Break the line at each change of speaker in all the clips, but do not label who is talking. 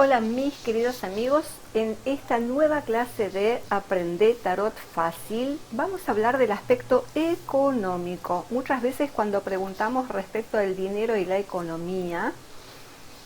Hola mis queridos amigos, en esta nueva clase de Aprender Tarot Fácil vamos a hablar del aspecto económico. Muchas veces cuando preguntamos respecto del dinero y la economía,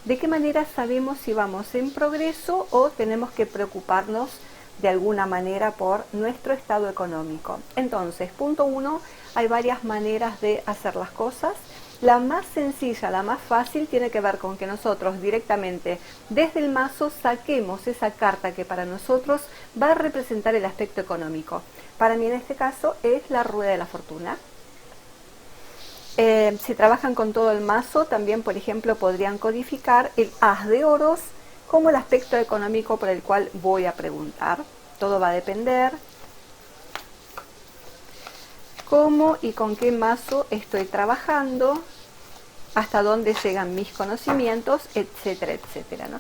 ¿de qué manera sabemos si vamos en progreso o tenemos que preocuparnos de alguna manera por nuestro estado económico? Entonces, punto 1, hay varias maneras de hacer las cosas. La más sencilla, la más fácil, tiene que ver con que nosotros directamente desde el mazo saquemos esa carta que para nosotros va a representar el aspecto económico. Para mí en este caso es la rueda de la fortuna. Si trabajan con todo el mazo, también por ejemplo podrían codificar el as de oros como el aspecto económico por el cual voy a preguntar. Todo va a depender cómo y con qué mazo estoy trabajando, hasta dónde llegan mis conocimientos, etcétera, etcétera, ¿no?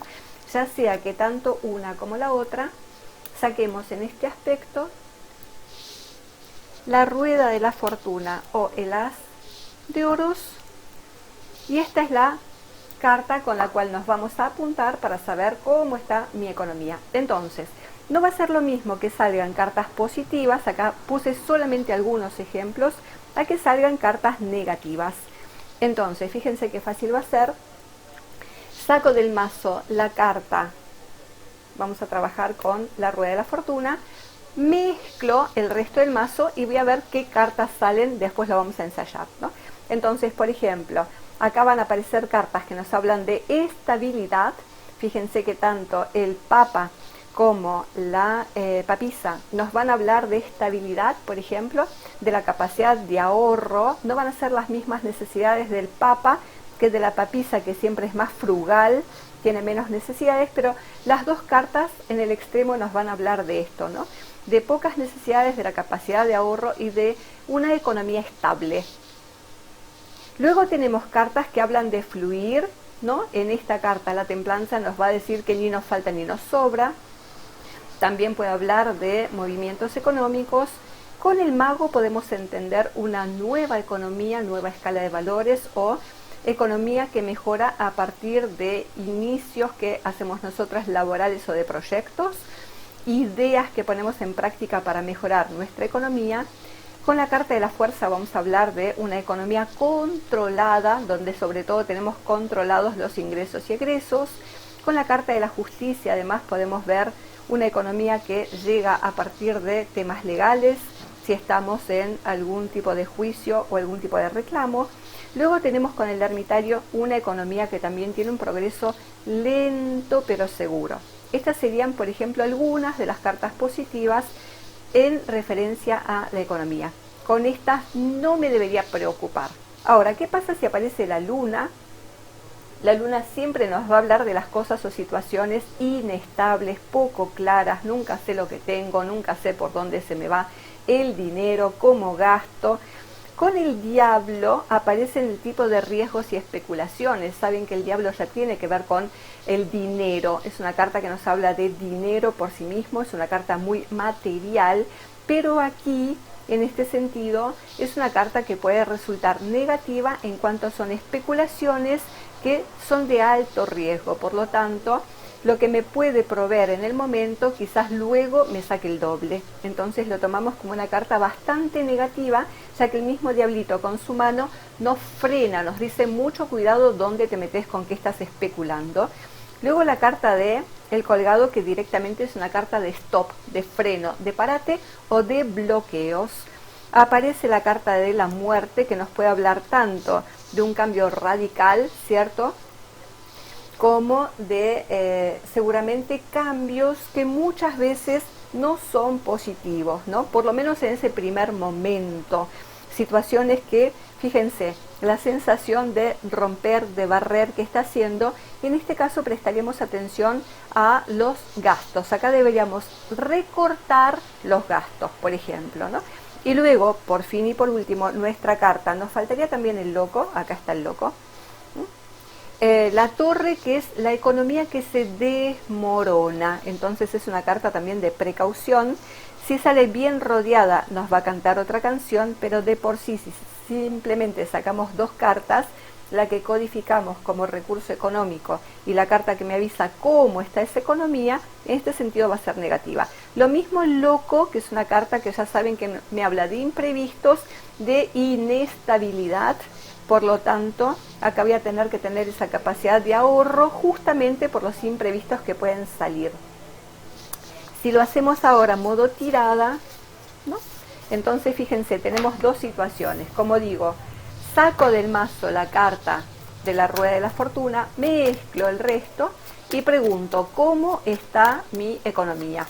Ya sea que tanto una como la otra saquemos en este aspecto la rueda de la fortuna o el as de oros, y esta es la carta con la cual nos vamos a apuntar para saber cómo está mi economía. Entonces, no va a ser lo mismo que salgan cartas positivas, acá puse solamente algunos ejemplos, a que salgan cartas negativas. Entonces, fíjense qué fácil va a ser. Saco del mazo la carta, vamos a trabajar con la rueda de la fortuna, mezclo el resto del mazo y voy a ver qué cartas salen, después lo vamos a ensayar, ¿no? Entonces, por ejemplo, acá van a aparecer cartas que nos hablan de estabilidad. Fíjense que tanto el Papa como la papisa nos van a hablar de estabilidad, por ejemplo, de la capacidad de ahorro. No van a ser las mismas necesidades del Papa que de la papisa, que siempre es más frugal, tiene menos necesidades, pero las dos cartas en el extremo nos van a hablar de esto, ¿no? De pocas necesidades, de la capacidad de ahorro y de una economía estable. Luego tenemos cartas que hablan de fluir, ¿no? En esta carta la templanza nos va a decir que ni nos falta ni nos sobra. También puede hablar de movimientos económicos. Con el mago podemos entender una nueva economía, nueva escala de valores o economía que mejora a partir de inicios que hacemos nosotras laborales o de proyectos, ideas que ponemos en práctica para mejorar nuestra economía. Con la carta de la fuerza vamos a hablar de una economía controlada, donde sobre todo tenemos controlados los ingresos y egresos. Con la carta de la justicia además podemos ver una economía que llega a partir de temas legales, si estamos en algún tipo de juicio o algún tipo de reclamo. Luego tenemos con el ermitario una economía que también tiene un progreso lento pero seguro. Estas serían, por ejemplo, algunas de las cartas positivas en referencia a la economía. Con estas no me debería preocupar. Ahora, ¿qué pasa si aparece la luna? La luna siempre nos va a hablar de las cosas o situaciones inestables, poco claras, nunca sé lo que tengo, nunca sé por dónde se me va el dinero, cómo gasto. Con el diablo aparecen el tipo de riesgos y especulaciones. Saben que el diablo ya tiene que ver con el dinero. Es una carta que nos habla de dinero por sí mismo, es una carta muy material, pero aquí, en este sentido, es una carta que puede resultar negativa en cuanto son especulaciones que son de alto riesgo. Por lo tanto, lo que me puede proveer en el momento, quizás luego me saque el doble. Entonces lo tomamos como una carta bastante negativa, ya que el mismo diablito con su mano nos frena, nos dice mucho cuidado dónde te metes, con qué estás especulando. Luego la carta de el colgado, que directamente es una carta de stop, de freno, de parate o de bloqueos. Aparece la carta de la muerte, que nos puede hablar tanto de un cambio radical, ¿cierto?, como de seguramente cambios que muchas veces no son positivos, ¿no? Por lo menos en ese primer momento. Situaciones que, fíjense, la sensación de romper, de barrer que está haciendo. En este caso prestaríamos atención a los gastos. Acá deberíamos recortar los gastos, por ejemplo, ¿no? Y luego, por fin y por último, nuestra carta. Nos faltaría también el loco. Acá está el loco. La torre, que es la economía que se desmorona. Entonces es una carta también de precaución. Si sale bien rodeada nos va a cantar otra canción, pero de por sí, si simplemente sacamos dos cartas, la que codificamos como recurso económico y la carta que me avisa cómo está esa economía, en este sentido va a ser negativa. Lo mismo el loco, que es una carta que ya saben que me habla de imprevistos, de inestabilidad. Por lo tanto, acá voy a tener que tener esa capacidad de ahorro justamente por los imprevistos que pueden salir. Si lo hacemos ahora modo tirada, ¿no? Entonces fíjense, tenemos dos situaciones. Como digo, saco del mazo la carta de la rueda de la fortuna, mezclo el resto y pregunto cómo está mi economía,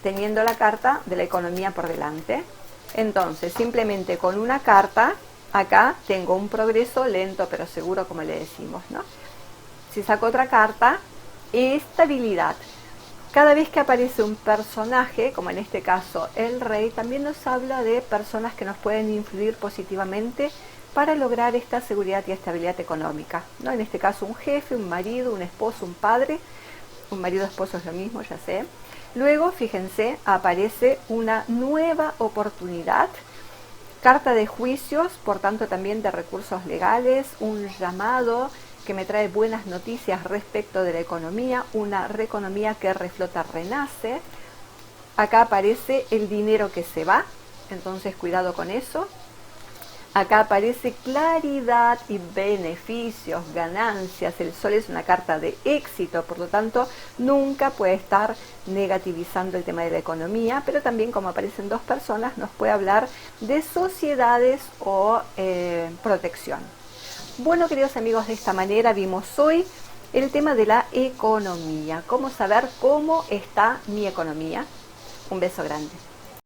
teniendo la carta de la economía por delante. Entonces, simplemente con una carta, acá tengo un progreso lento pero seguro, como le decimos, ¿no? Si saco otra carta, estabilidad. Cada vez que aparece un personaje, como en este caso el rey, también nos habla de personas que nos pueden influir positivamente para lograr esta seguridad y estabilidad económica, ¿no? En este caso un jefe, un marido, un esposo, un padre. Un marido esposo es lo mismo, ya sé. Luego, fíjense, aparece una nueva oportunidad, carta de juicios, por tanto también de recursos legales, un llamado que me trae buenas noticias respecto de la economía, una economía que reflota, renace. Acá aparece el dinero que se va, entonces cuidado con eso. Acá aparece claridad y beneficios, ganancias. El sol es una carta de éxito, por lo tanto nunca puede estar negativizando el tema de la economía, pero también, como aparecen dos personas, nos puede hablar de sociedades o protección. Bueno, queridos amigos, de esta manera vimos hoy el tema de la economía. Cómo saber cómo está mi economía. Un beso grande.